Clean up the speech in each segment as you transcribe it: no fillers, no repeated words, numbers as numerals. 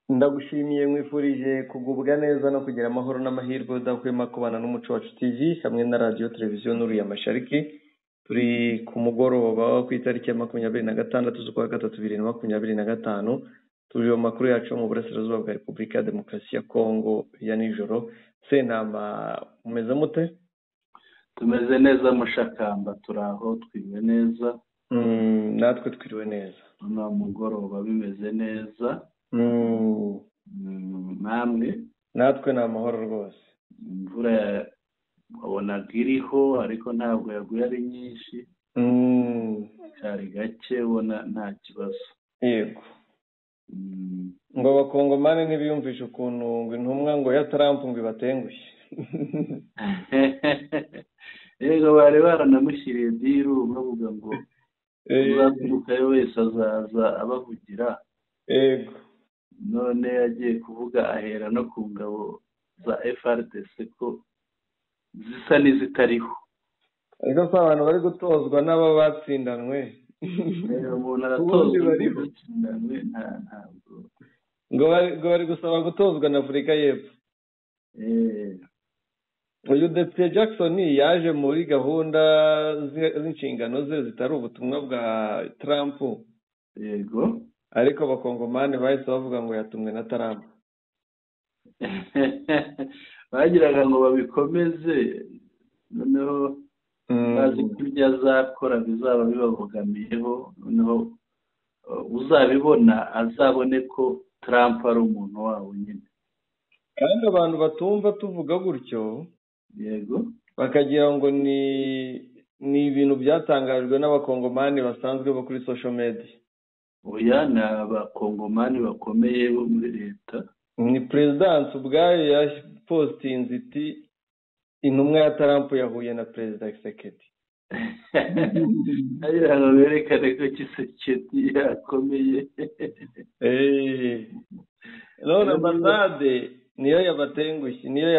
Ndagushimiye mwifurije kugubwa neza no kugira amahoro n'amahirwe udahwema kubana n'umuco wacu TV hamwe na radio televiziyo Nuru ya Mashariki. Turi ku mugoroba ku itariki ya 26 z'ukwa gatatu 2025. Turi mu makuru yacu mu burasirazuba bwa Repubulika ya Demokarasi ya Kongo ya nijoro. Sentama umeze mute? Tumeze neza mushakamba, turaho twiriwe neza. Natwe twiriwe neza. Uno mugoroba bimeze neza. Natwe ni amahoro rwose. Imvura wabonaga iriho ariko ntabwo yaguye ari nyinshi. Kari gake ubona nta kibazo. Yego. Ngo abakongomani ntibiyumvisha ukuntu ngo intumwa ngo ya Trump ngo ibatengushye. Yego bari baranamushyiriye diru bavuga ngo uzaturukayo wese azaza abavugira. Yego. None yagiye kuvuga ahera no ku ngabo za FRDC ko zisa n'izitariho. Ariko se abantu bari gutozwa n'aba batsindanwe. Umuntu aratozwa batsindanwe ntabwo. Ngo bari gusaba gutozwa na Afurika y'Epfo. Uyu Depite Jackson yaje muri gahunda z'inshingano ze zitari ubutumwa bwa Trump. Yego. Ariko abakongomani bahise bavuga ngo yatumwe na Trump. Bagiraga ngo babikomeze, noneho bazi ko ibyo azakora bizaba bibavugamiyeho, noneho uzabibona azabone ko Trump ari umuntu wabo nyine. Kandi abantu batumva tuvuga gutyo, yego, bakagira ngo ni ibintu byatangajwe n'abakongomani basanzwe bo kuri social media. Oya, ni abakongomani bakomeye bo muri leta. Ni president ubwayo yapostinze iti intumwa ya Trump yahuye na Perezida Tshisekedi. Agira ngo berekane ko Tshisekedi yakomeye. None ambasade niyo yabatengushye, niyo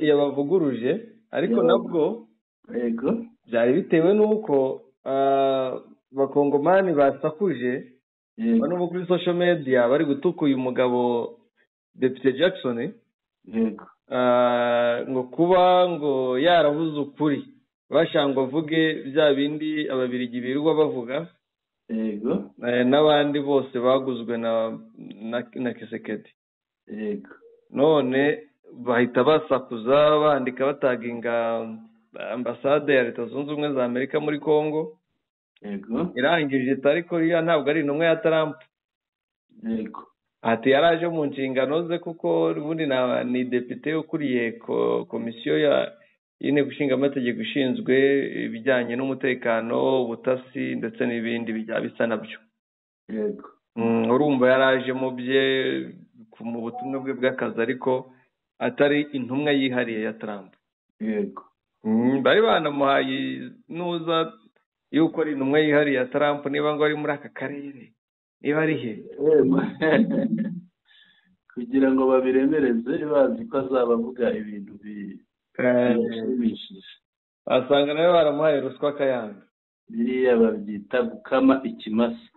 yabavuguruje, ariko nabwo yego byari bitewe nuko bakongomani basakuje bano bo kuri social media bari gutuka uyu mugabo Depite Jackson. Yego. Ngo kuba ngo yaravuze ukuri bashangwa avuge bya bindi ababirigi birirwa bavuga. Yego. N'abandi bose baguzwe na Tshisekedi. Yego. None bahita basakuza bandika bataginga ambasade ya Leta Zunze Ubumwe za Amerika muri Kongo. Yego. Irangije ariko iriya ntabwo ari intumwa ya Trump. Yego. Ati yaraje mu nshingano ze kuko ubundi ni depite ukuriye komisiyo y'inteko ishinga amategeko ishinzwe ibijyanye n'umutekano, ubutasi ndetse n'ibindi bisa nabyo. Yego. Urumva yaraje mu bye mu butumwa bwe bw'akazi ariko atari intumwa yihariye ya Trump. Yego. Bari banamuhaye nuza yuko ari intumwa yihariye ya Trump niba ngo ari muri aka karere, niba ari he, kugira ngo babiremereze bazi ko azabavuga ibintu bishimishije. Basanga nawe baramuhaye ruswa akayanga. Biriya babyita gukama ikimasa.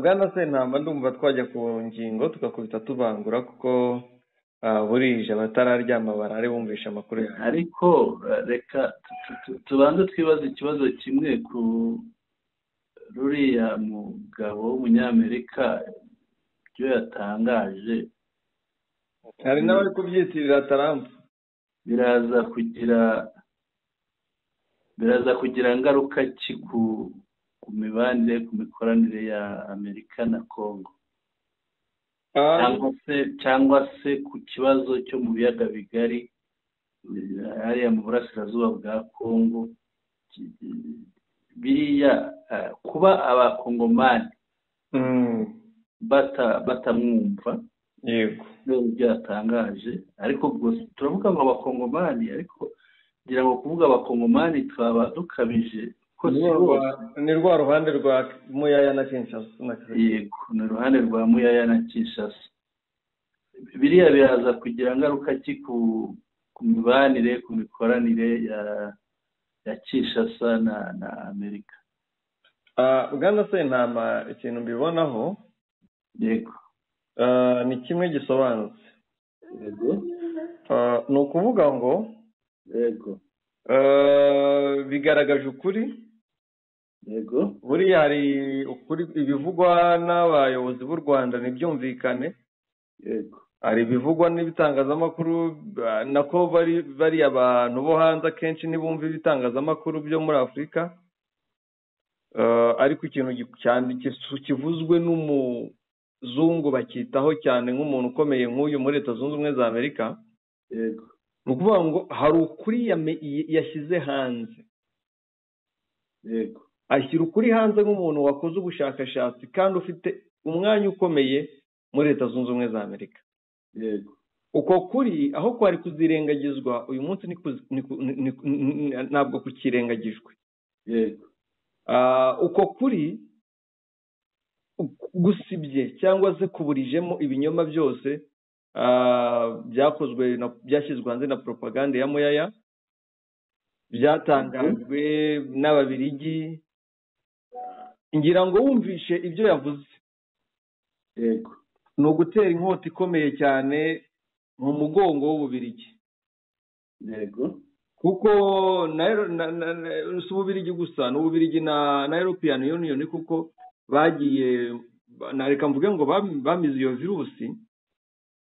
Bwana Sentama, ndumva twajya ku ngingo tugakubita tubangura kuko burije abatararyama barare bumvisha amakuru yawe. Ariko reka tubanze twibaza ikibazo kimwe ku ruriya mugabo w'umunyamerika ibyo yatangaje. Hari n'abari kubyitirira Trump. Biraza kugira ingaruka ki ku mibanire, ku mikoranire ya Amerika na Kongo, cyangwa se ku kibazo cyo mu biyaga bigari hariya mu burasirazuba bwa Kongo. Biriya kuba abakongomani batamwumva, yego, byatangaje. Ariko ubwo turavuga ngo abakongomani, ariko ngira ngo kuvuga abakongomani twaba dukabije. Ni rwa ruhande rwa Muyaya na Kinshasa. Yego, ni uruhande rwa Muyaya na Kinshasa. Biriya biraza kugira ingaruka ki ku mibanire, ku mikoranire ya Kinshasa na Amerika? Bwana Sentama ikintu mbibonaho yego ni kimwe gisobanutse. yego Ni ukuvuga ngo yego bigaragaje ukuri. yego Buriya hari ukuri ibivugwa n'abayobozi b'u Rwanda ntibyumvikane. yego Hari ibivugwa n'ibitangazamakuru nako bari abantu bo hanze akenshi ntibumva ibitangazamakuru byo muri Afurika. Ariko ikintu cyane kivuzwe n'umuzungu bakitaho cyane nk'umuntu ukomeye nk'uyu muri Leta Zunze Ubumwe za Amerika. yego Ni ukuvuga ngo hari ukuri yashyize hanze. yego Ashyira ukuri hanze nk'umuntu wakoze ubushakashatsi kandi ufite umwanya ukomeye muri Leta Zunze Ubumwe za Amerika. yego Uko kuri aho kwari kuzirengagizwa uyu munsi ntabwo kukirengagijwe. yego Uko kuri gusibye cyangwa se kuburijemo ibinyoma byose byashyizwe hanze na propaganda ya Muyaya, byatangajwe n'Ababiligi. Ngira ngo wumvishe ibyo yavuze. yego Ni ugutera inkota ikomeye cyane mu mugongo w'Ububiligi. yego Kuko si Ububiligi gusa, n'Ububiligi na European Union, kuko bagiye reka mvuge ngo bamize iyo virusi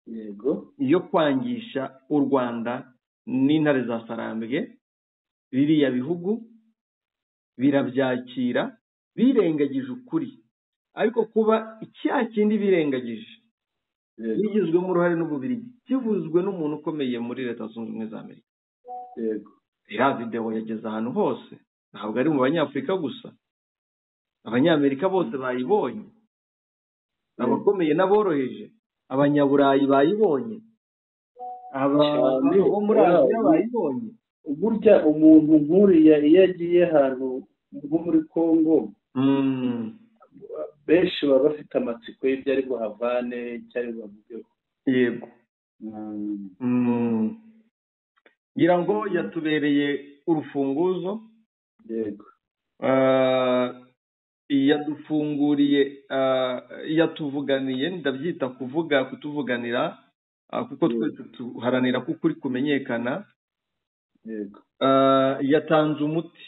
yego yo kwangisha u Rwanda n'intare za Sarambwe. Biriya bihugu birabyakira birengagije ukuri, ariko kuba icya kindi birengagije bigizwemo uruhare n'Ububiligi, kivuzwe n'umuntu ukomeye muri Leta Zunze Ubumwe za Amerika. yego iriya videwo yageze ahantu hose, ntabwo ari mu Banyafurika gusa, Abanyamerika bose bayibonye, abakomeye n'aboroheje, Abanyaburayi bayibonye, bo muri Aziya bayibonye. burya umuntu nk'uriya iyo agiye ahantu nko muri Congo benshi baba bafite amatsiko y'ibyo ari buhavane cyari buvugeho. Yego. Ngira ngo yatubereye urufunguzo. Yego. Yadufunguriye, yatuvuganiye, ndabyita kutuvuganira, kuko twese tuharanira ko ukuri kumenyekana. Yego. Yatanze umuti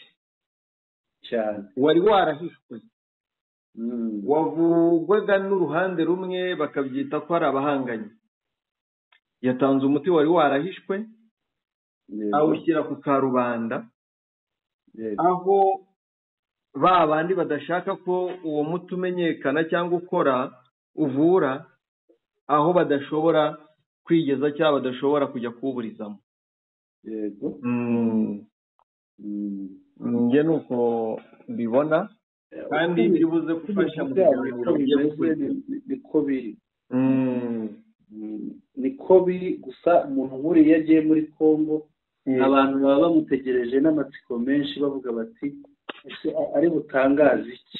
cyane wari warahishwe, wavugwaga n'uruhande rumwe bakabyita ko ari abahanganye. Yatanze umuti wari warahishwe, awushyira ku karubanda, aho ba bandi badashaka ko uwo muti umenyekana cyangwa uvura, aho badashobora kwigeza cyangwa badashobora kujya kuwuburizamo. yego. Njye nuko mbibona, kandi biri buze gufasha mu biganiro niko biri. Niko biri, gusa umuntu nk'uriya agiye muri Congo abantu baba bamutegereje n'amatsiko menshi bavuga bati ese ari butangaze iki,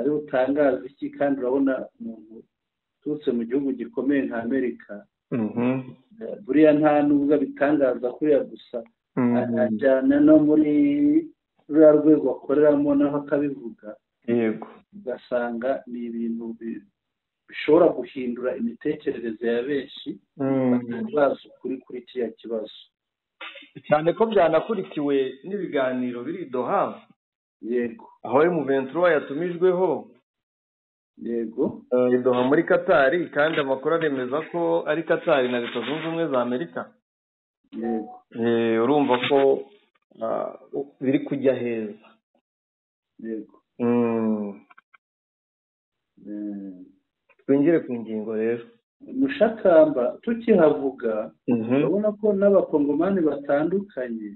ari butangaze iki? Kandi urabona umuntu uturutse mu gihugu gikomeye nka Amerika, buriya nta nubwo bitangaza kuriya gusa, ajyana no muri ruriya rwego akoreramo naho akabivuga. Yego. Ugasanga ni ibintu bishobora guhindura imitekerereze ya benshi bazi ukuri kuri kiriya kibazo, cyane ko byanakurikiwe n'ibiganiro biri Doha. Yego. aho M23 yatumijweho. Yego. Doha muri Katari, kandi amakuru aremeza ko ari Katari na Leta Zunze Ubumwe za Amerika. Yego. Urumva ko biri kujya heza. Yego. Twinjire ku ngingo rero. Mushakamba tukihavuga, urabona ko n'abakongomani batandukanye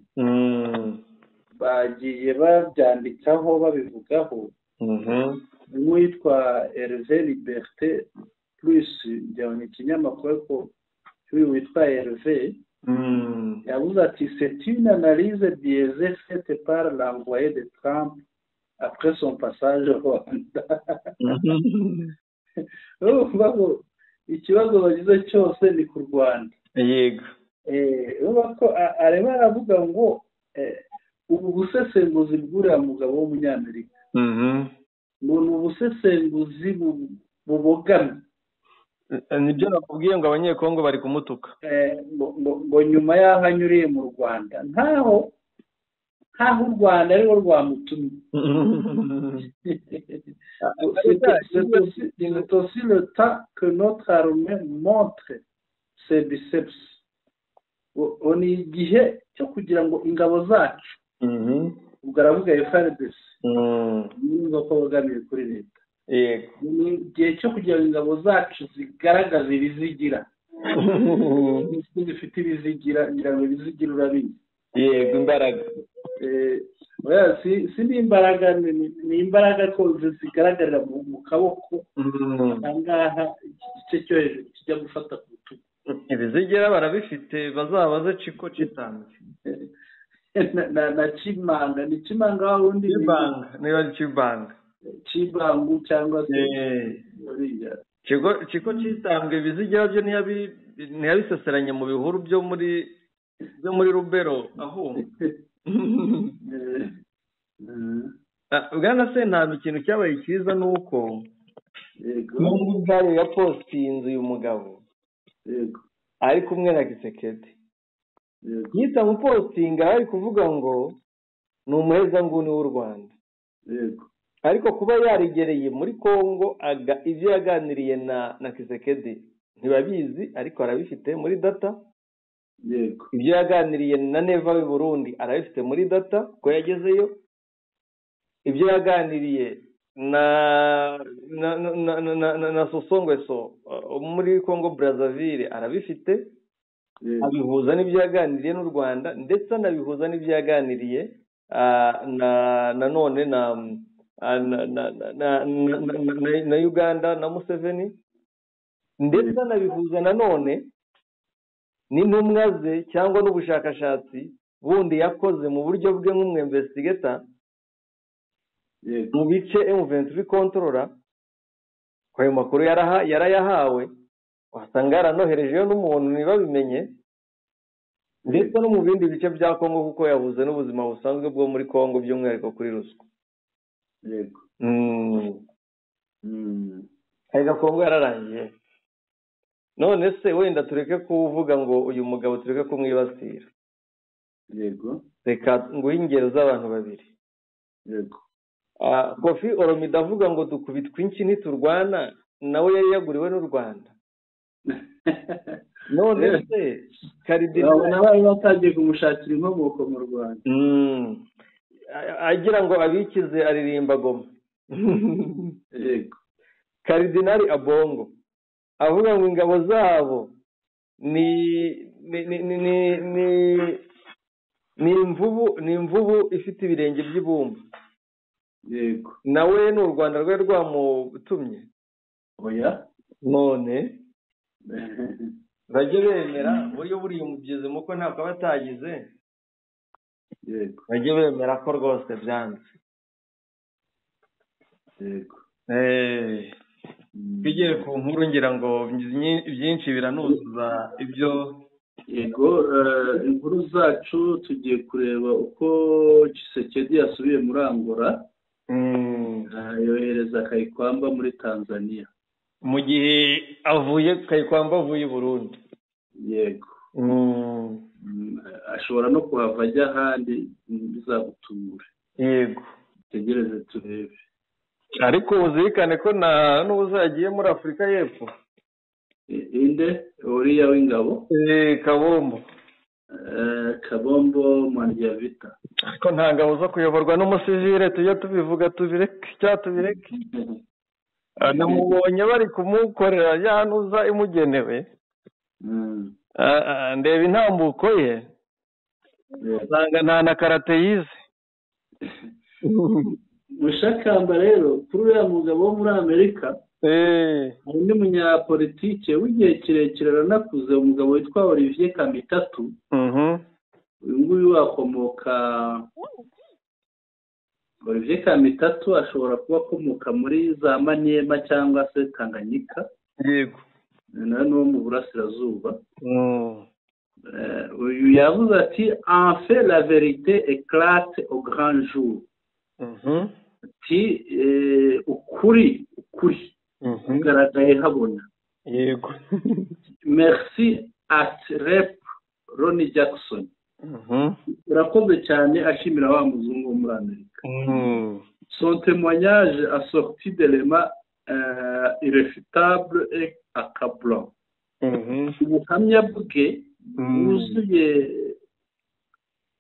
bagiye babyandikaho babivugaho. N'uwitwa Hervé Liberté Plus, njyaho ni ikinyamakuru ko cy'uyu witwa Hervé, yavuze ati c'est une analyse biaisée faite par l'envoyé de Trump après son passage au Rwanda. Urumva ikibazo bagize cyose ni ku Rwanda. Yego. Urumva ko areba aravuga ngo ubu busesenguzi bw'uriya mugabo w'umunyamerika ni ubusesenguzi bubogamye. nibyo nakubwiye ngo abanyekongo bari kumutuka ngo nyuma y'aho anyuriye mu Rwanda nkaho u Rwanda ariwo rwamutumye. C'est aussi le temps que notre armée montre ses biceps. Ni igihe cyo kugira ngo ingabo zacu ubwo aravuga FARDC niba ko bagamiye kuri leta, yego, ni igihe cyo kugira ngo ingabo zacu zigaragaze ibizigira zifite ibizigira, ngira ngo ibizigira urabizi. yego, imbaraga. Si n'imbaraga, ni imbaraga ko zigaragarira mu kaboko ahangaha igice cyo hejuru kijya gufata ku rutugu. Ibizigira barabifite, bazabaze Chiko Chitambwe na Chimanga, ni Chimanga wundi, niba Chibanga Chibangu cyangwa se Chiko Chitambwe. Ibizigira byo ntiyabiseseranye mu bihuru byo muri Rubero aho bwana Sentama, ikintu cyabaye cyiza ni uko n'ubwo ubwayo yapostinze uyu mugabo ari kumwe na Gisekedi, yita mu postinga ari kuvuga ngo ni umuhezanguni w'u Rwanda, ariko kuba yarigereye muri Kongo ibyo yaganiriye na Gisekedi ntibabizi, ariko arabifite muri data. Ibyo yaganiriye na Neva w'i Burundi arabifite muri data ko yagezeyo. Ibyo yaganiriye na Sosongweso muri Congo Brazzaville arabifite, abihuza n'ibyo yaganiriye n'u Rwanda, ndetse anabihuza n'ibyo yaganiriye nanone na Uganda na Museveni, ndetse anabihuza nanone n'intumwa ze cyangwa n'ubushakashatsi bundi yakoze mu buryo bwe nk'umwemvestigeta mu bice M23 kontrola. Kwa ayo makuru yarayahawe, wasanga yaranoherejeyo n'umuntu ntibabimenye, ndetse no mu bindi bice bya Kongo, kuko yabuze n'ubuzima busanzwe bwo muri Kongo, by'umwihariko kuri ruswa. Ariko Kongo yararangiye. None se wenda tureke kuvuga ngo uyu mugabo tureke kumwibasira, reka nguhe ingero z'abantu babiri. Kofi Olomide avuga ngo dukubitwe inki ntiturwana, nawe yari yaguriwe n'u Rwanda. None se Karidinali bari batangiye kumushakira inkomoko mu Rwanda, agira ngo abikize aririmba goma. Karidinali Abongo avuga ngo ingabo zabo ni imvubu ifite ibirenge by'ibumba. Nawe ni u Rwanda rwari rwamutumye. None bajye bemera buryo buriya umubyizi muko ntabwo aba atagize, bajye bemera ko rwose byanze. Bigere ku nkuru, ngira ngo byinshi biranuzuza ibyo. Inkuru zacu tugiye kureba uko Tshisekedi yasubiye muri Angola, yohereza Kayikwamba muri Tanzania, mu gihe Kayikwamba avuye i Burundi. Ashobora no kuhava ajya ahandi bizagutumura. Tegereze turebe. Ariko uzirikane ko n'uzagiye muri Afurika y'Epfo. Inde uriya w'ingabo? Kabombo Mwandyavita. Ariko nta ngabo zo kuyoborwa n'umusivile, tujya tubivuga tubireke. Namubonye bari kumukorera ya ntuza imugenewe. Ndeba intambuko ye, usanga nta na karate yize. Mushakamba rero kuri uriya mugabo wo muri Amerika, hari undi munyapolitike w'igihe kirekire aranakuze, umugabo witwa Olivier Kamitatu. Uyu nguyu Olivier Kamitatu ashobora kuba akomoka muri za Maniema cyangwa se Tanganyika. Nawe ni wo mu burasirazuba. uyu yavuze ati en fait la vérité éclate au grand jour. ati ukuri kugaragaye habona. Yego. Merci at rep Ronnie Jackson. Urakoze cyane ashimira wa muzungu wo muri Amerika. Son témoignage a sorti d'éléments irréfutables et accablants. Ubuhamya bwe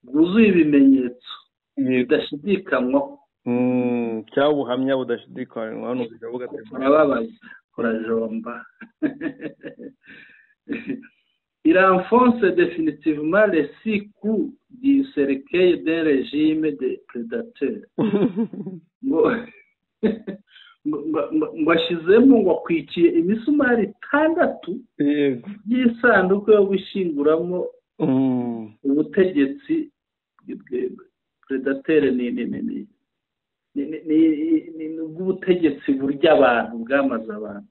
bwuzuye ibimenyetso bidashidikanywaho. Cyangwa ubuhamya budashidikanywaho ni ukuvuga ati urababaza urajomba. Il enfonce définitivement les 6 coups du cercueil d'un régime de prédateurs. ngo ashizemo ngo akwikiye imisumari 6 y'isanduku yo gushinguramo ubutegetsi predateur ni ubutegetsi burya abantu bwamaze abantu.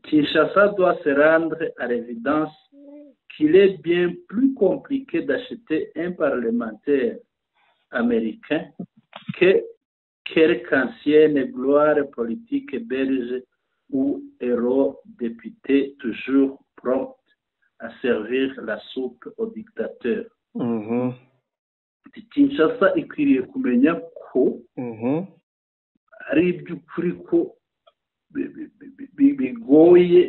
Kinshasa doit se rendre à l'évidence qu'il est bien plus compliqué d'acheter un parlementaire américain que quelque ancienne gloire politique belge ou héros député toujours prompt à servir la soupe au dictateur. Kinshasa ikwiriye kumenya ko ari iby'ukuri ko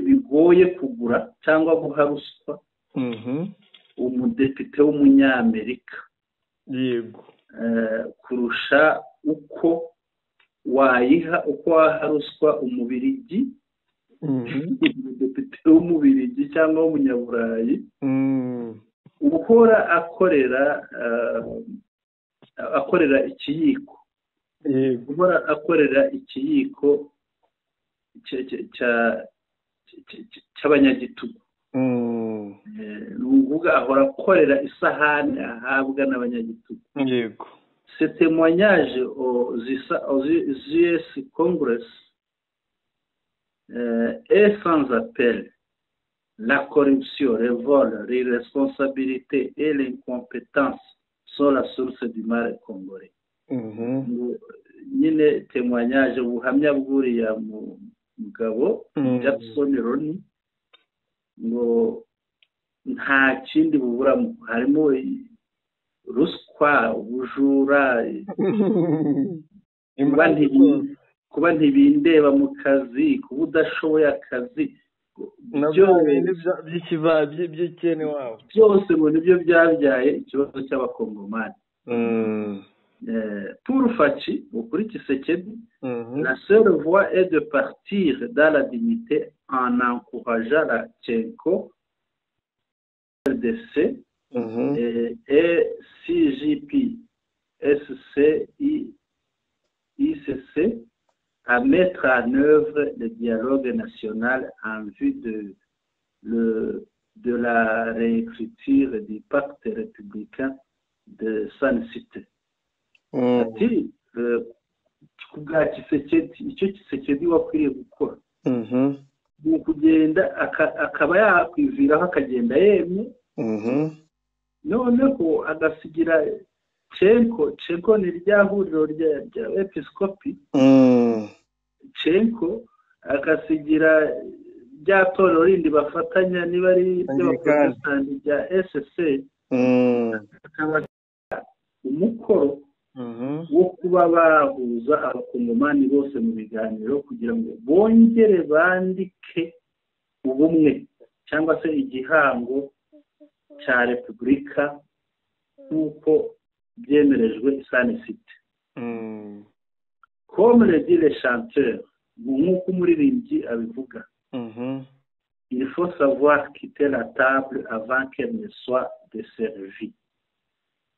bigoye kugura cyangwa guha ruswa umudepite w'umunyamerika. Yego. Kurusha uko waha ruswa umubirigi, umudepite w'umubirigi cyangwa w'umunyaburayi uhora akorera ikiyiko. Uhora akorera ikiyiko cy'abanyagitugu. Ni ukuvuga ahora akorera isahani ahabwa n'abanyagitugu. Yego. Ce témoignage aux US Congress est sans appel. La corruption, le vol, l'irresponsabilité et l'incompétence sont la source du mal congolais. Nyine témoignage ubuhamya bw'uriya mugabo Jackson Ronnie ngo nta kindi buburamo, harimo ruswa, ubujura, kuba ntibindeba mu kazi, kuba udashoboye akazi, by'ikene wabo byose ngo nibyo byabyaye ikibazo cy'abakongomani. Pour Faci, ukuri Tshisekedi, la seule voie est de partir dans la dignité en encourageant la Tchenko, RDC, et CJP, ICC, à mettre en œuvre le dialogue national en vue de la réécriture du pacte républicain de San Cité. Ati ku bwa Tshisekedi, icyo Tshisekedi wakwiriye gukora ni ukugenda akaba yakwiviraho akagenda yemye, noneho agasigira Tchenko ni rya huriro rya episkopi. Tchenko agasigira rya torero rindi bafatanya niba ari ry'abaprotestanti rya SSC, akaba umukoro wo kuba bahuza abakongomani bose mu biganiro kugira ngo bongere bandike ubumwe cyangwa se igihango cya repubulika nk'uko byemerejwe San Cité. Comme le dit le chanteur, nk'uko umuririmbyi abivuga, il faut savoir quitter la table avant qu'elle ne soit desservie.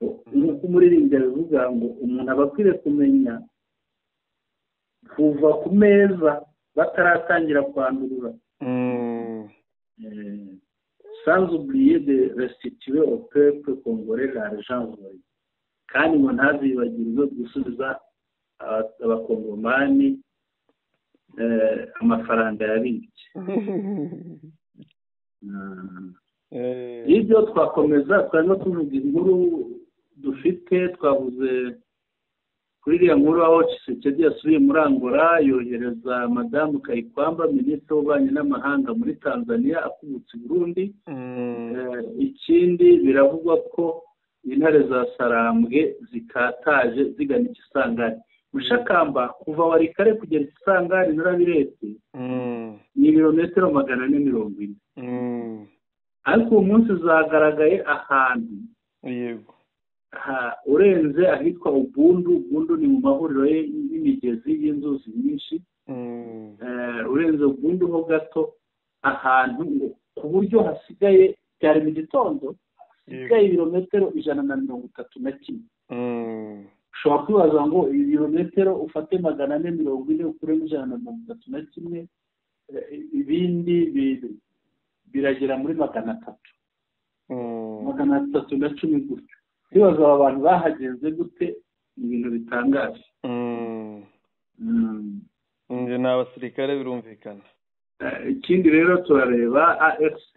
Nk'uko umuririmbyi abivuga ngo umuntu aba akwiriye kumenya kuva ku meza bataratangira kwandurura, sans oublier de restituer au peuple congolais l'argent volé. Kandi ngo ntazibagirwe gusubiza abakongomani amafaranga yabibye. ibyo twakomeza twarimo tuvuga inkuru dufite, twavuze kuri iriya nkuru aho Tshisekedi yasubiye muri Angola yohereza madamu Kayikwamba minisitiri w'ububanyi n'amahanga muri Tanzania akubutse Burundi. Ikindi biravugwa ko intare za Sarambwe zikataje zigana Ikisangani. Mushakamba kuva Warikare kugera Ikisangani narabiretse ni ibirometero 440. Ariko uyu munsi zagaragaye ahantu yego urenze ahitwa Ubundu ni mu mahuriro y'imigezi y'inzuzi nyinshi. Urenze Ubundu ho gato ahantu ku buryo hasigaye byari mu gitondo hasigaye ibirometero 131. Ushobora kwibaza ngo ibirometero ufate 440 ukuremo 131, ibindi biragera muri 300. 310 gutyo. Kwibaza aba bantu bahagenze gute ni ibintu bitangaje. Ni abasirikare birumvikana. Ikindi rero turareba AFC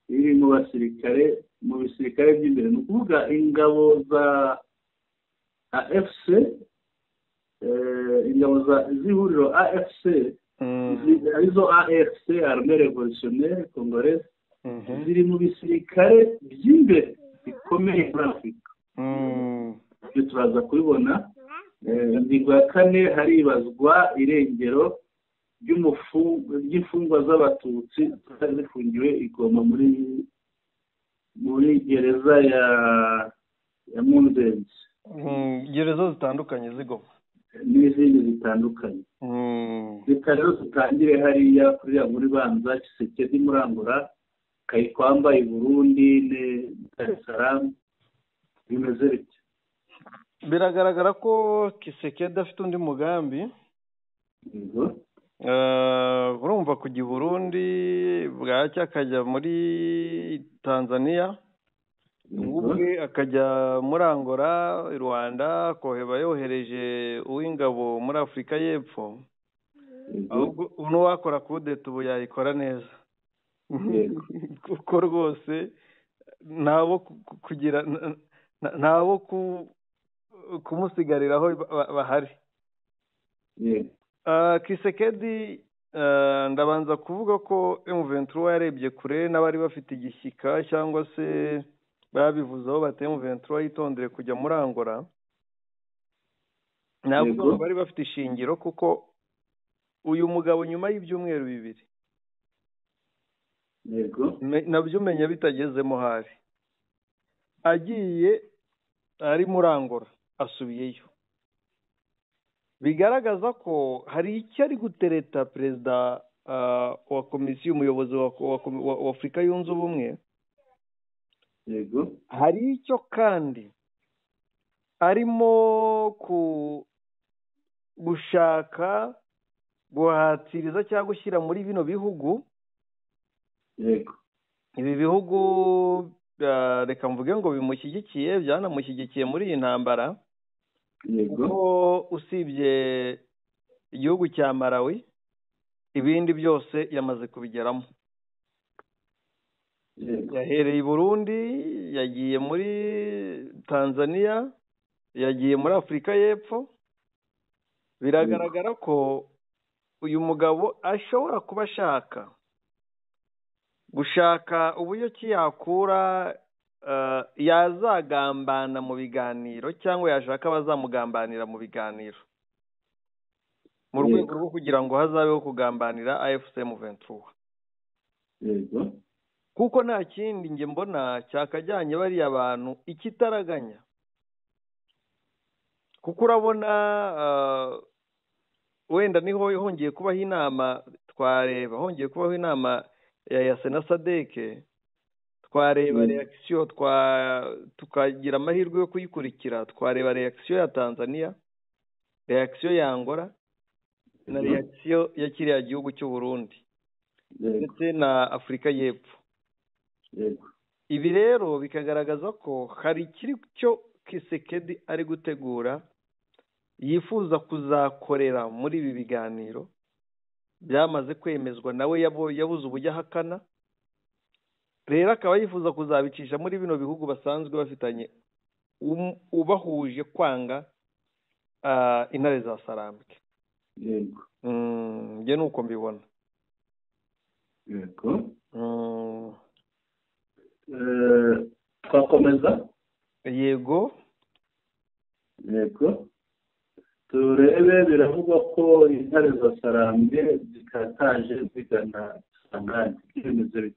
iri mu bisirikare by'imbere, ni ukuvuga ingabo za AFC, ingabo z'ihuriro AFC arizo AFC Armée Révolutionnaire Congolaise, ziri mu bisirikare by'imbere bikomeye muri Afurika. Ibyo turaza kubibona. Ingingo ya 4 haribazwa irengero ry'imfungwa z'abatutsi zari zifungiwe i Goma muri gereza ya Munzenze. Gereza zitandukanye z'Igoma n'izindi zitandukanye. Reka rero tutangire hariya kuriya muri banza Tshisekedi muri Angola, Kayikwamba i Burundi Dar es Salaam, bimeze bite? Biragaragara ko Tshisekedi afite undi mugambi. Urumva kujya i Burundi bwacya akajya muri Tanzania, ubwe akajya muri Angola, i Rwanda, koheba yohereje uw'ingabo muri Afurika y'Epfo. Ahubwo n'uwakora kudeta ubu yayikora neza. Kuko rwose ntabo kumusigariraho bahari. Tshisekedi ndabanza kuvuga ko M23 yarebye kure n'abari bafite igishyika cyangwa se babivuzeho bati M23 yitondere kujya muri Angola. Ntabwo bari bafite ishingiro kuko uyu mugabo nyuma y'ibyumweru 2 nabyo umenya bitagezemo hari agiye ari muri Angola asubiyeyo, bigaragaza ko hari icyo ari gutereta perezida wa komisiyo, umuyobozi wa Afurika yunze ubumwe. Hari icyo kandi arimo gushaka guhatiriza cyangwa gushyira muri bino bihugu. Ibi bihugu reka mvuge ngo bimushyigikiye, byanamushyigikiye muri iyi ntambara. Kuko usibye igihugu cya Malawi, ibindi byose yamaze kubigeramo. Yahereye i Burundi, yagiye muri Tanzania, yagiye muri Afurika y'Epfo. Biragaragara ko uyu mugabo ashobora kuba ashaka gushaka uburyo ki yakura yazagambana mu biganiro cyangwa yashaka abazamugambanira mu biganiro mu rwego rwo kugira ngo hazabeho kugambanira AFC M23. Kuko nta kindi nge mbona cyakajyanye bariya bantu ikitaraganya. Kuko urabona wenda niho hongeye kubaho inama, twareba hongeye kubaho inama ya Sena Sadeke, twareba reaction, tukagira amahirwe yo kuyikurikira, twareba reaction ya Tanzania, reaction ya Angola na reaction ya kiriya gihugu cy'u Burundi ndetse na Afurika y'Epfo. Ibi rero bikagaragaza ko hari ikiri cyo Tshisekedi ari gutegura, yifuza kuzakorera muri ibi biganiro byamaze kwemezwa, nawe yabuze ubujya hakana. rero akaba yifuza kuzabicisha muri bino bihugu basanzwe bafitanye ubahuje kwanga intare za Sarambwe. yego njye nuko mbibona. yego twakomeza. Yego turebe, biravugwa ko intare za Sarambwe zikataje zigana Kisangani. Bimeze bite?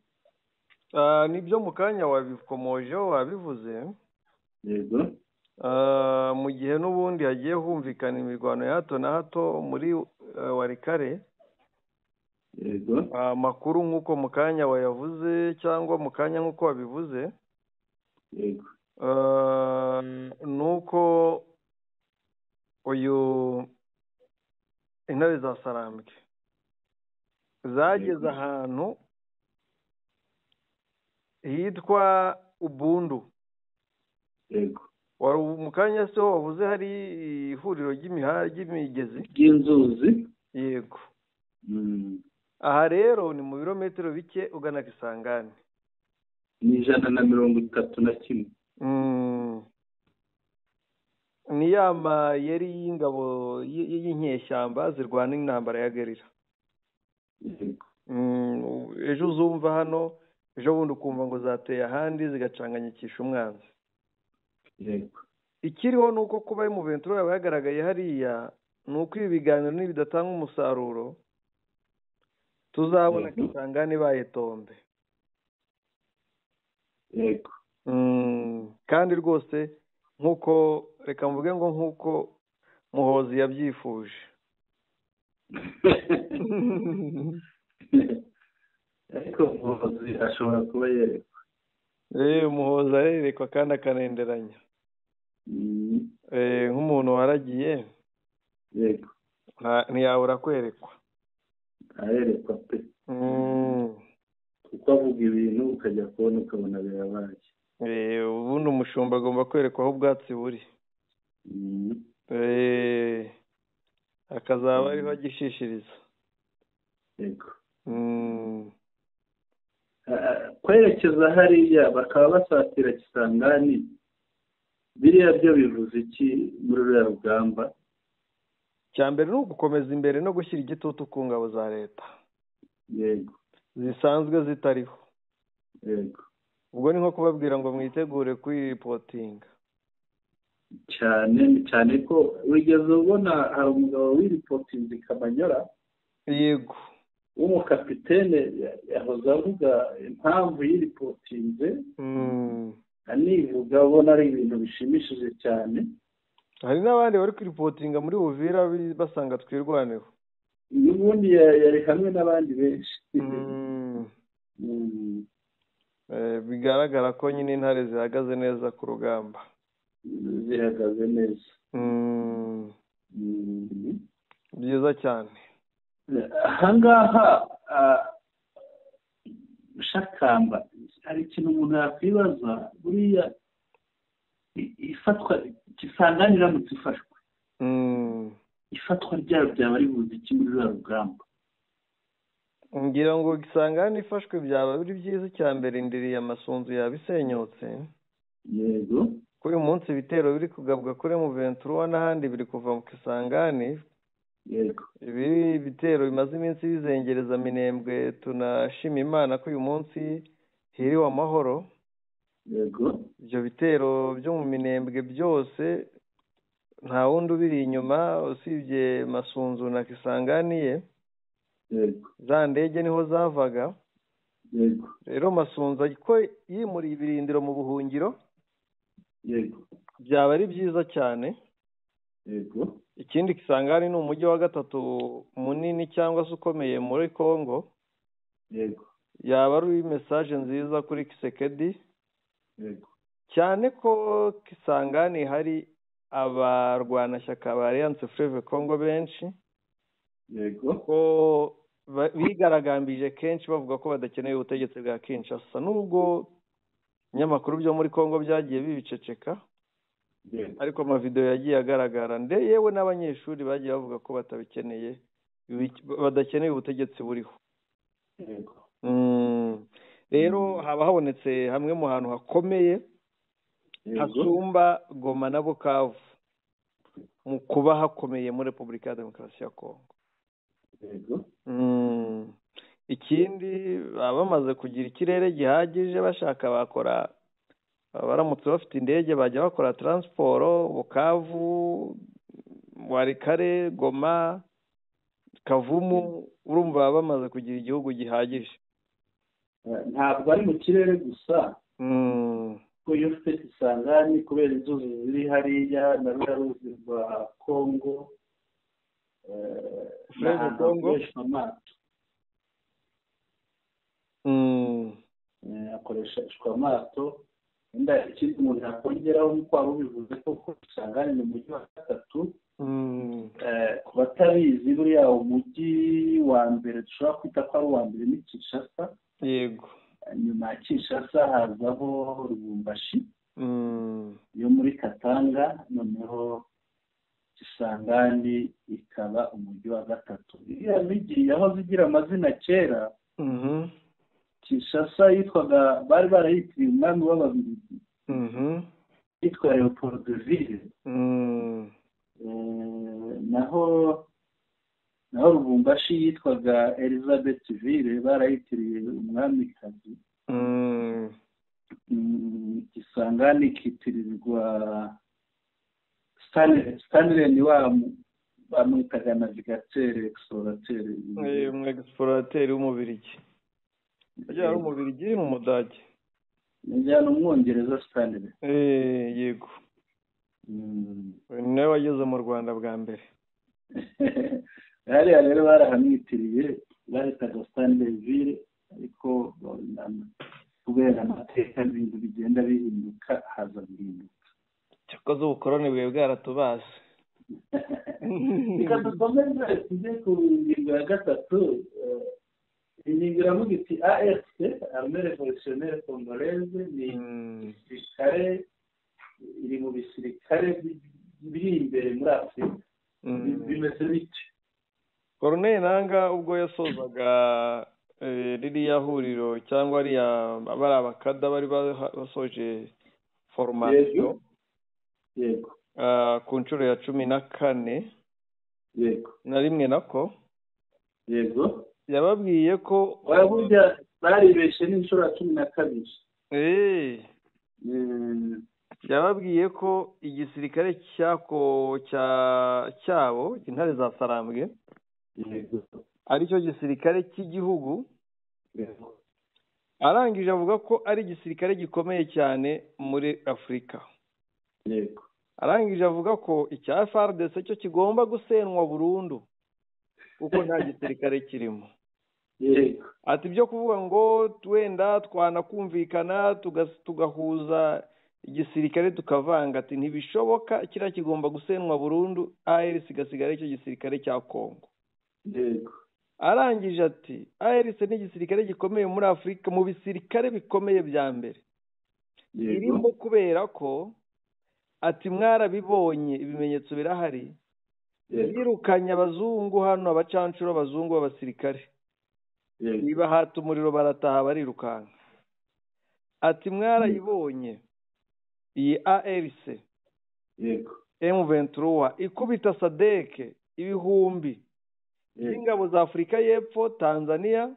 nibyo mu kanya wabikomojeho wabivuze. yego mu gihe n'ubundi hagiye humvikana imirwano ya hato na hato muri Warikare. yego amakuru nk'uko mu kanya wayavuze cyangwa mu kanya nk'uko wabivuze. yego nuko uyu intare za Sarambwe zageze ahantu hitwa Ubundu. yego wari mu kanya se wavuze hari ihuriro ry'imigezi ry'inzuzi. yego aha rero ni mu birometero bike ugana Kisangani. ni 131. ni yama yari y'ingabo y'inyeshyamba zirwana intambara ya gerira. ejo uzumva hano, ejo bundi ukumva ngo zateye ahandi zigacanganyikisha umwanzi. yego ikiriho ni uko kuba mu Ventura yaba yagaragaye hariya, ni uko ibi biganiro nibidatanga umusaruro tuzabona Kisangani ibaye tombe. yego kandi rwose nk'uko reka mvuge ngo nk'uko Muhozi yabyifuje. ariko Muhozi ashobora kuba yerekwa. Muhozi arerekwa kandi akanenderanya. nk'umuntu waragiye. yego ntiyabura kwerekwa. arerekwa pe. kuko avuga ibintu ukajya kubona ukabona birabaye. ubundi umushumba agomba kwerekwa aho ubwatsi buri. akazaba ariho agishishiriza. yego kwerekeza hariya bakaba basatira Kisangani, biriya byo bivuze iki muri ruriya rugamba? cya mbere ni ugukomeza imbere no gushyira igitutu ku ngabo za leta. yego zisanzwe zitariho. yego ubwo ni nko kubabwira ngo mwitegure kwiripotinga. cyane ko wigeze ubona hari umugabo wiripotinze Kamanyora. yego w'umukapitene yahoze avuga impamvu yiripotinze. anivuga ubona ari ibintu bishimishije cyane. hari n'abandi bari kwiripotinga muri Uvira basanga twirwaneho. n'ubundi yari hamwe n'abandi benshi. bigaragara ko nyine intare zihagaze neza ku rugamba. zihagaze neza. byiza cyane. ahangaha Shakamba, hari ikintu umuntu yakwibaza, buriya ifatwa Kisangani iramutse ifashwe, ifatwa ryayo byaba ribuze iki muri ruriya rugamba? ngira ngo Kisangani ifashwe byaba biri byiza. icya mbere indiri y'amasunzu yabisenyotse. yego kuri uyu munsi ibitero biri kugabwa kuri mu Ventura n'ahandi biri kuva mu Kisangani. yego ibi bitero bimaze iminsi bizengereza Minembwe, tunashima Imana ko uyu munsi hiriwe amahoro. yego ibyo bitero byo mu Minembwe byose nta wundi ubiri inyuma usibye Masunzu na Kisangani ye. yego za ndege niho zavaga. yego rero Masunzu ko yimuriye ibirindiro mu buhungiro. yego byaba ari byiza cyane. yego ikindi Kisangani ni umujyi wa gatatu munini cyangwa se ukomeye muri Congo. yego yaba ari message nziza kuri Kisekedi. yego cyane ko Kisangani hari abarwanashyaka ba Alliance Fleuve Congo benshi. yego ko bigaragambije kenshi bavuga ko badakeneye ubutegetsi bwa Kinshasa, nubwo ibinyamakuru byo muri Congo byagiye bibiceceka. ariko amavideo yagiye agaragara yewe n'abanyeshuri bagiye bavuga ko batabikeneye, badakeneye ubutegetsi buriho. rero haba habonetse hamwe mu hantu hakomeye hasumba Goma na Bukavu mu kuba hakomeye muri Repubulika ya Demokarasi ya Kongo. Ikindi baba bamaze kugira ikirere gihagije, bashaka bakora, baramutse bafite indege bajya bakora transport Bukavu, Warikare, Goma, Kavumu, urumva baba bamaze kugira igihugu gihagije. Ntabwo ari mu kirere gusa, ko iyo ufite Kisangani kubera inzuzi ziri hariya na ruriya ruzi rwa Kongo, hakoreshwa amato. Hakoreshwa amato. Wenda ikindi umuntu yakongeraho nk'uko waba ubivuze ko Kisangani ni umujyi wa gatatu. Ku batabizi buriya umujyi wa mbere dushobora kwita ko ari uwa mbere ni Kinshasa. Yego. Nyuma ya Kinshasa hazaho Lubumbashi yo muri Katanga, noneho Kisangani ikaba umujyi wa gatatu. Iriya migi yahoze igira amazina kera. Kinshasa yitwaga, bari barayitiriye umwami w'Ababiligi yitwa Leopoldville. Naho Lubumbashi yitwaga Elizabethville, barayitiriye umwamikazi. Kisangani kitirirwa Stanley ni bamwitaga navigateur explorateur. Explorateur w'Umubirigi. Ajya Umubirigi ni Umudage. Njyana Umwongereza Stanley. Yego. Nawe wageze mu Rwanda bwa mbere. Hariya rero barahamwitiriye, bahitaga Stanleyville, ariko kubera amateka ibintu bigenda bihinduka haza guhinduka. Cyakoze ubukoroni bwe bwaratubaze. Reka dukomeze tujye ku ngingo ya gatatu. Ingingo iravuga iti AFC, Armée Révolutionnaire Congolaise, ni igisirikare, iri mu bisirikare biri imbere muri Afurika. Bimeze bite? Corneille Nangaa ubwo yasozaga ririya huriro cyangwa ariya bari abakada bari basoje formation. Yego. Ku nshuro ya 14. Yego. Na rimwe nako. Yego. Yababwiye ko burya baribeshe n'inshuro ya 12. Yababwiye ko igisirikare cyabo Intare za Sarambwe aricyo gisirikare cy'igihugu. Arangije avuga ko ari igisirikare gikomeye cyane muri Afurika. Arangije avuga ko icya FARDC cyo kigomba gusenwa burundu kuko nta gisirikare kirimo. Ati byo kuvuga ngo wenda twanakumvikana tugahuza igisirikare tukavanga, ati ntibishoboka, kira kigomba gusenwa burundu, ARC igasigara icyo gisirikare cya Kongo. Arangije ati ARC ni igisirikare gikomeye muri Afurika, mu bisirikare bikomeye bya mbere. Irimo kubera ko ati mwarabibonye ibimenyetso birahari, yirukanye abazungu hano, abacancuro abazungu b'abasirikare. Niba hata umuriro barataha barirukanka. Ati mwarayibonye iyi ARC M23 ikubita SADC ibihumbi ingabo za Afurika y'Epfo, Tanzania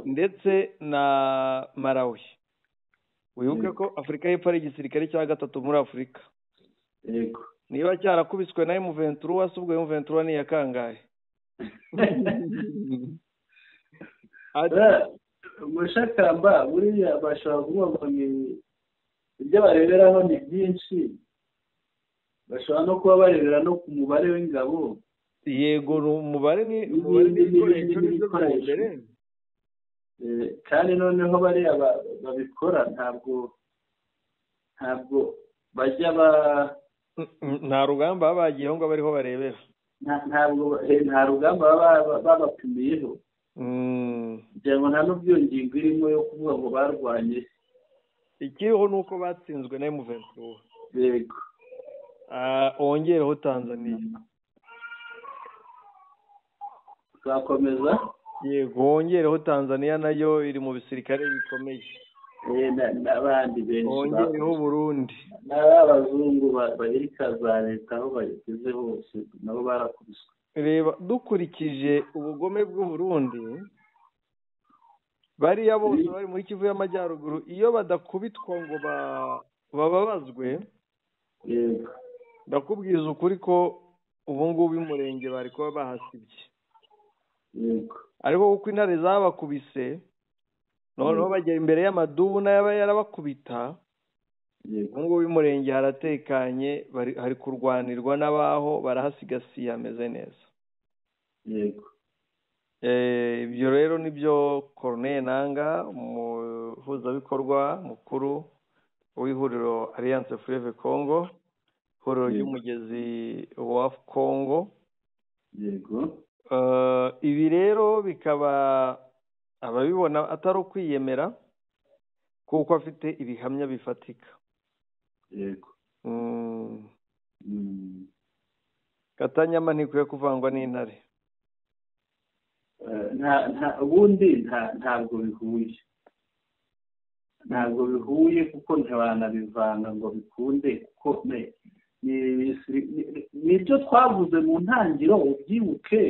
ndetse na Malawi. Wibuke ko Afurika y'Epfo ari igisirikare cya gatatu muri Afurika. Niba cyarakubiswe na M23, asubwe M23 ni yakangaye. Mushakamba buriya bashobora kuvuga ibyo bareberaho ni byinshi, bashobora no kuba barebera no ku mubare w'ingabo. Yego, umubare ni ibikoresho. Kandi noneho bariya babikora ntabwo bajya nta rugamba baba bagiyeho ngo bariho barebera. Nta rugamba baba babapimiyeho. Kugira ngo nta n'ubwo ngingo irimo yo kuvuga ngo barwanye. Ikiriho ni uko batsinzwe na M23. Yego. Ongereho Tanzania. Twakomeza. yego wongereho Tanzania nayo iri mu bisirikare bikomeye n'abandi benshi wongereho Burundi n'abazungu bahirika za leta aho bageze hose nabo barakubiswe. reba dukurikije ubugome bw'u Burundi bariya bose bari muri Kivu y'Amajyaruguru iyo badakubitwa ngo bababazwe ndakubwiza ukuri ko ubu ngubu umurenge bari kuba bahasibye ariko kuko intare zabakubise noneho bagera imbere y'amadubu n'ayaba yarabakubita ubu ngubu umurenge haratekanye hari kurwanirwa n'abaho barahasigasiye hameze neza. Ibyo rero nibyo Corneille Nangaa umuhuzabikorwa mukuru w'ihuriro Alliance Fleuve Congo, ihuriro ry'umugezi wa Congo. Ibi rero bikaba ababibona atari ukwiyemera kuko afite ibihamya bifatika. Katanyama ntikwiye kuvangwa n'intare. ubundi ntabwo bihuye kuko ntibanabivanga ngo bikunde kuko nibyo twavuze mu ntangiro ubyibuke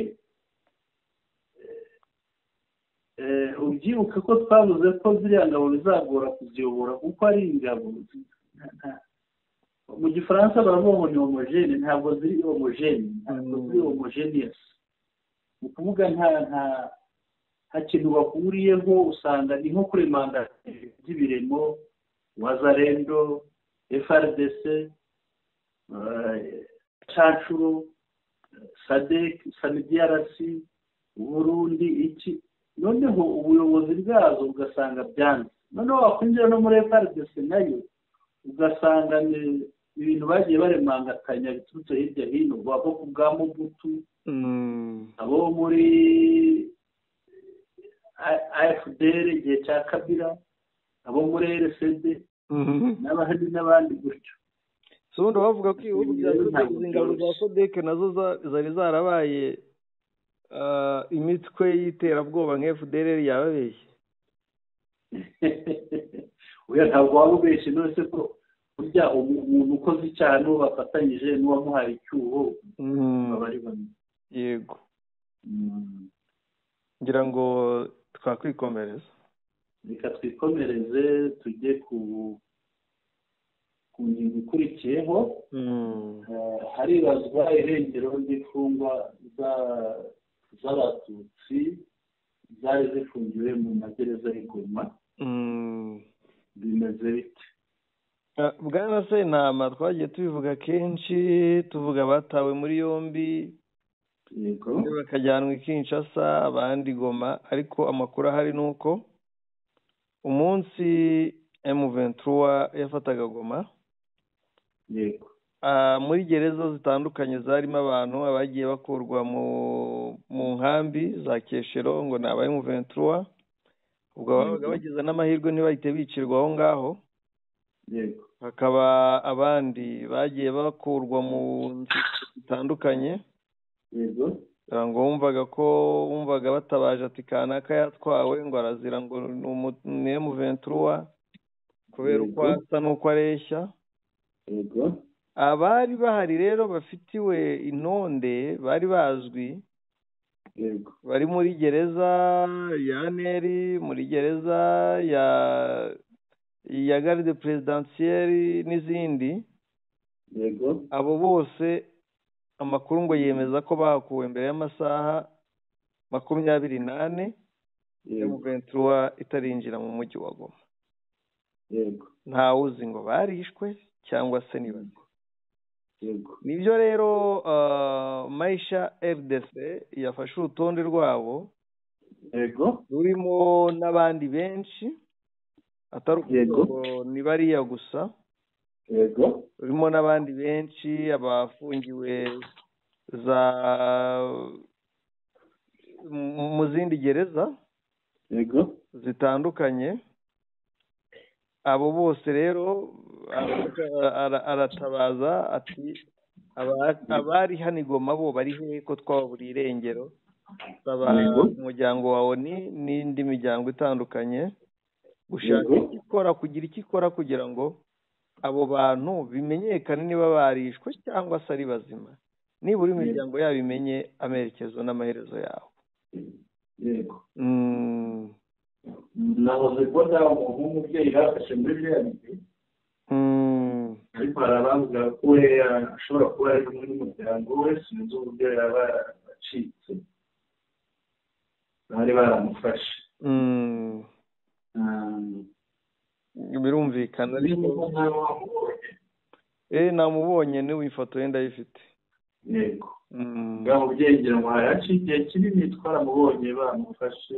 ko twavuze ko ziriya ngabo bizagora kuziyobora kuko ari ingabo mu gifaransa baravuga ngo ni homogene, ntabwo ziri homogene, ntabwo ziri homogeneous. Ni ukuvuga nta kintu bahuriyeho, usanga ni nko kuri manda by'ibiremo wazarendo, FRDC, Canshuro, SADC, SAMIDRC, Burundi iki, noneho ubuyobozi bwazo ugasanga byanze. Noneho wakwinjira no muri FRDC nayo ugasanga ibintu bagiye baremangatanya biturutse hirya hino, bava ku bwa Mobutu, abo muri AFDR igihe cya Kabila, abo muri RCD n'abandi gutyo. Ubundi bavuga ko ibihugu bya ingabo za SADC nazo zari zarabaye imitwe y'iterabwoba nka FDLR yababeshye. Oya, ntabwo waba ubeshye, none se ko burya umuntu ukoze icyaha n'uwo bafatanyije n'uwamuhaye icyuho baba ari bamwe. Yego, ngira ngo twakwikomereza. Reka twikomereze tujye ku ngingo ikurikiyeho. Haribazwa irengero ry'imfungwa z'abatutsi zari zifungiwe mu magereza y'Igoma. Bimeze bite? Bwana Sentama, twagiye tubivuga kenshi, tuvuga abatawe muri yombi bakajyanwa i Kinshasa, abandi Goma, ariko amakuru ahari ni uko umunsi M23 yafataga Goma, muri gereza zitandukanye zarimo abantu abagiye bakurwa mu nkambi za Keshero ngo ni aba M23, ubwo babaga bagize n'amahirwe ntibahite bicirwa aho ngaho. Hakaba abandi bagiye bakurwa mu nzu zitandukanye, ngo wumvaga batabaje ati kanaka yatwawe ngo arazira ngo ni M23 kubera uko asa n'uko areshya. Abari bahari rero bafitiwe intonde bari bazwi, bari muri gereza ya Neri, muri gereza ya garde presidentielle n'izindi. Abo bose amakuru ngo yemeza ko bakuwe mbere y'amasaha 24 M23 itarinjira mu mujyi wa Goma. Nta uzi ngo barishwe cyangwa se nibazo. Nibyo rero Maisha RDC yafashe urutonde rwabo, rurimo n'abandi benshi atari uko ni bariya gusa, rurimo n'abandi benshi abafungiwe mu zindi gereza zitandukanye. Abo bose rero aratabaza ati abari hano i Goma bo bari hehe ko twababuriye irengero, saba umuryango wa ONU n'indi miryango itandukanye gushaka kugira icyo ikora kugira ngo abo bantu bimenyekane niba barishwe cyangwa se ari bazima, nibura imiryango yabo imenye amerekezo n'amaherezo yawo. yego nahoze kubona umuntu w'umubyeyi bafashe muri biriya bihe, ariko hari abavuga ko we ashobora kuba ari umwe n'umuryango we, sinzi uburyo yaba acitse, bari baramufashe. birumvikana ariko namubonye niwe ifoto ye ndayifite. yego ngaho byengera ngo haciye igihe kinini twaramubonye bamufashe,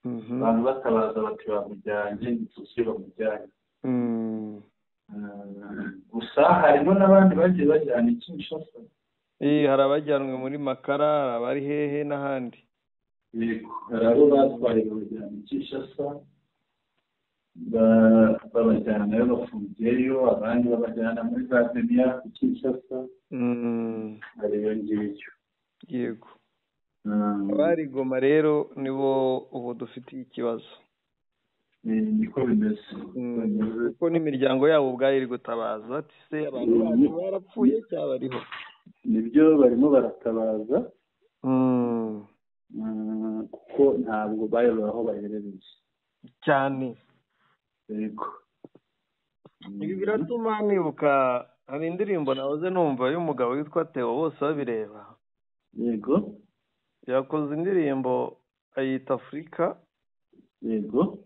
abantu batabaza bati bamujyanye ntituzi bamujyanye. gusa harimo n'abandi bagiye bajyana i Kinshasa. hari abajyanwe muri Makara, hari abari hehe n'ahandi. yego hari abo batwaye bajyana i Kinshasa, babajyanayo bafungiyeyo, abandi babajyana muri za Zambia ku Kinshasa. hari iyo ngibyo. yego abari Goma rero nibo ubu dufitiye ikibazo. niko bimeze kuko n'imiryango yabo ubwayo iri gutabaza ati se abantu bacu barapfuye cyangwa bariho. nibyo barimo baratabaza kuko ntabwo bayobewe aho baherereye cyane. yego ibi biratuma nibuka hari indirimbo nahoze numva y'umugabo witwa Theo bose babireba. yego yakoze indirimbo ayita Afurika. yego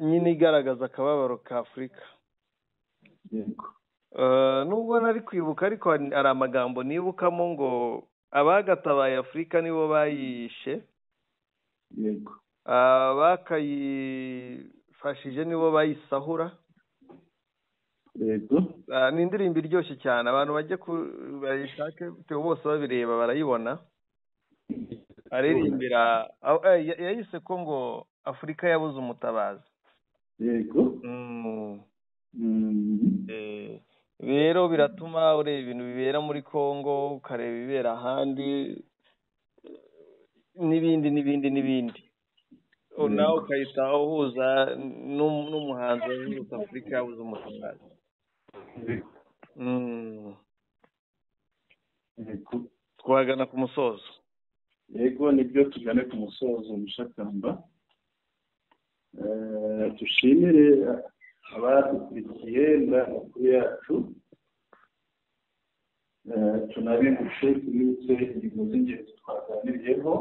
nyine igaragaza akababaro ka Afurika. yego nubwo nari kwibuka ariko hari amagambo nibukamo ngo abagatabaye Afurika nibo bayishe. yego bakayifashije nibo bayisahura. yego ni indirimbo iryoshye cyane, abantu bajye bayishake bose babireba barayibona. aririmbira yayise ko ngo Afurika yabuze umutabazi. yego rero biratuma ureba ibintu bibera muri Congo ukareba ibibera ahandi n'ibindi nawe ukahita uhuza n'umuhanzi w'Afurika Afurika yabuze umutabazi. twagana ku musozo. yego nibyo tugane ku musozo Mushakamba. dushimire abadukurikiye muri amakuru yacu, tunabibutse tubibutse ingingo z'ingenzi twaganiriyeho.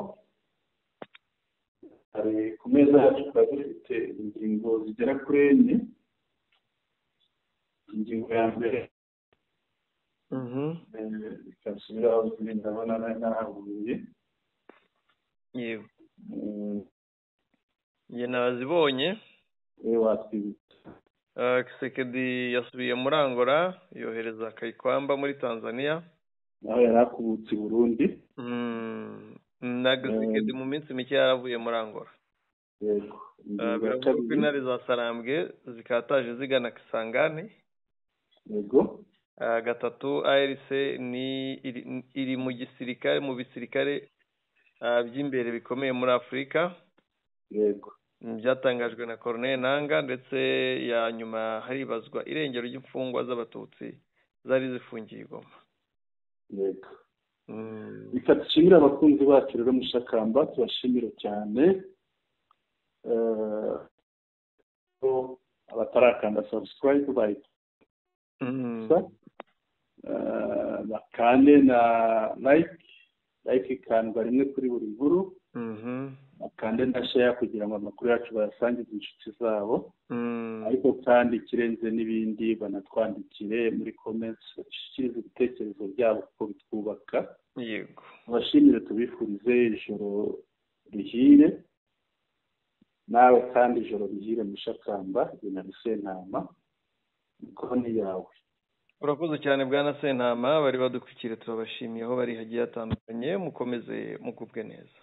hari ku meza yacu twari dufite ingingo zigera kuri enye. ingingo ya mbere ikasubiraho ziri ndabona nahahuye. yego njye nazibonye. watwibutsa. Kisekedi yasubiye muri Angola yohereza Kayikwamba muri Tanzania, naho yari akubutse i Burundi. na Kisekedi mu minsi mike yaravuye muri Angola. yego biravuga ko intare za Sarambwe zikataje zigana Kisangani. yego gatatu ARC iri mu bisirikare by'imbere bikomeye muri Afurika. yego byatangajwe na Colonel Nanga, ndetse ya nyuma haribazwa irengero ry'imfungwa z'abatutsi zari zifungiye i Goma. yego reka dushimire abakunzi bacu rero Mushakamba, tubashimire cyane. abatarakanda subscribe bakande na like ikandwa rimwe kuri buri nkuru, bakande na share kugira ngo amakuru yacu bayasangize inshuti zabo. ariko kandi ikirenze n'ibindi banatwandikire muri comments bashyikirize ibitekerezo byabo kuko bitwubaka. yego abashimire tubifurize ijoro rihire. nawe kandi ijoro rihire Mushakamba na Sentama, ikoni yawe. urakoze cyane bwana Sentama, bari badukwikire turabashimiye aho bari hagiye hatandukanye. mukomeze mugubwe neza.